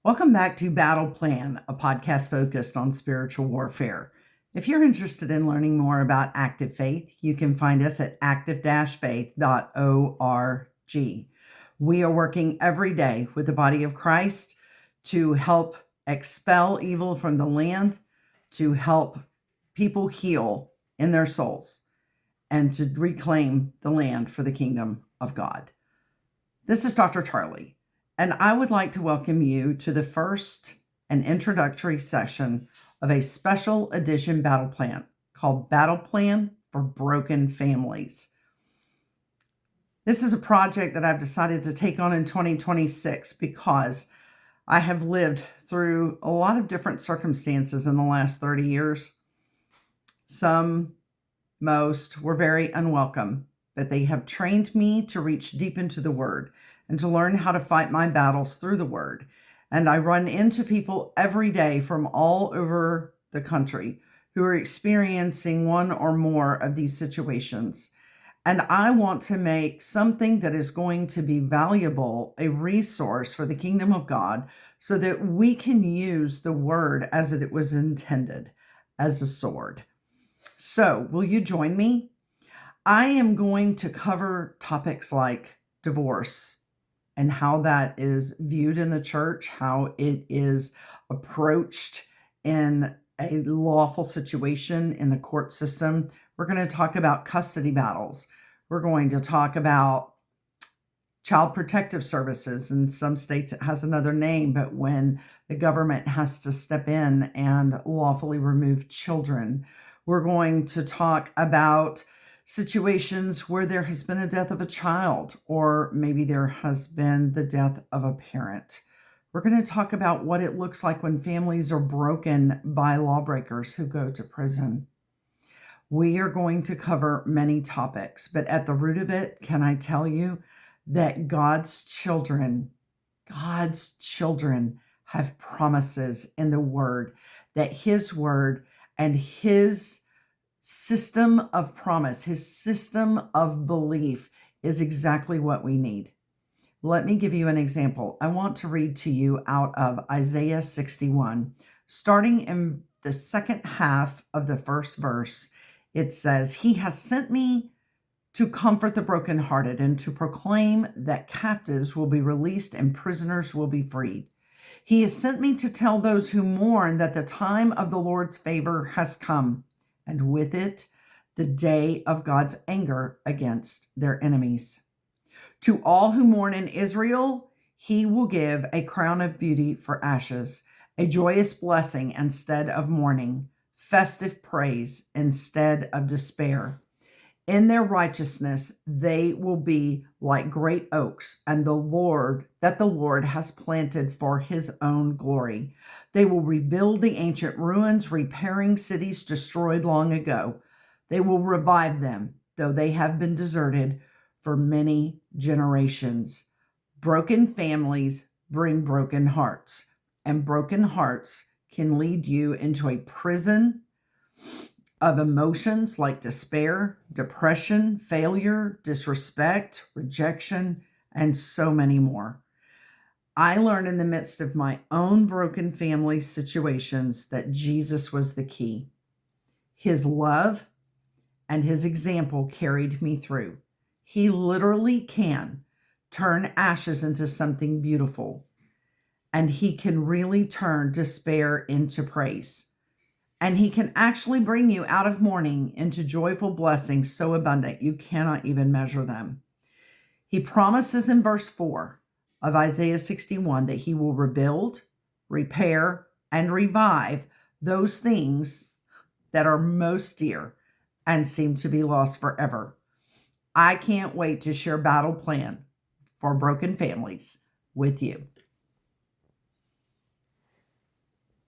Welcome back to BattlePlan, a podcast focused on spiritual warfare. If you're interested in learning more about active faith, you can find us at active-faith.org. We are working every day with the body of Christ to help expel evil from the land, to help people heal in their souls, and to reclaim the land for the kingdom of God. This is Dr. Charlie. And I would like to welcome you to the first and introductory session of a special edition battle plan called Battle Plan for Broken Families. This is a project that I've decided to take on in 2026 because I have lived through a lot of different circumstances in the last 30 years. Most were very unwelcome, but they have trained me to reach deep into the Word and to learn how to fight my battles through the Word. And I run into people every day from all over the country who are experiencing one or more of these situations. And I want to make something that is going to be valuable, a resource for the kingdom of God, so that we can use the Word as it was intended, as a sword. So, will you join me? I am going to cover topics like divorce, and how that is viewed in the church, how it is approached in a lawful situation in the court system. We're going to talk about custody battles. We're going to talk about child protective services. In some states, it has another name, but when the government has to step in and lawfully remove children. We're going to talk about situations where there has been a death of a child, or maybe there has been the death of a parent. We're going to talk about what it looks like when families are broken by lawbreakers who go to prison. We are going to cover many topics, but at the root of it, can I tell you that God's children have promises in the Word, that His Word and His system of promise, His system of belief is exactly what we need. Let me give you an example. I want to read to you out of Isaiah 61. Starting in the second half of the first verse, it says, "He has sent me to comfort the brokenhearted and to proclaim that captives will be released and prisoners will be freed. He has sent me to tell those who mourn that the time of the Lord's favor has come, and with it, the day of God's anger against their enemies. To all who mourn in Israel, He will give a crown of beauty for ashes, a joyous blessing instead of mourning, festive praise instead of despair. In their righteousness, they will be like great oaks, and the Lord has planted for His own glory. They will rebuild the ancient ruins, repairing cities destroyed long ago. They will revive them, though they have been deserted for many generations. Broken families bring broken hearts, and broken hearts can lead you into a prison of emotions like despair, depression, failure, disrespect, rejection, and so many more. I learned in the midst of my own broken family situations that Jesus was the key. His love and His example carried me through. He literally can turn ashes into something beautiful, and He can really turn despair into praise. And He can actually bring you out of mourning into joyful blessings so abundant you cannot even measure them. He promises in verse 4 of Isaiah 61 that He will rebuild, repair, and revive those things that are most dear and seem to be lost forever. I can't wait to share Battle Plan for Broken Families with you.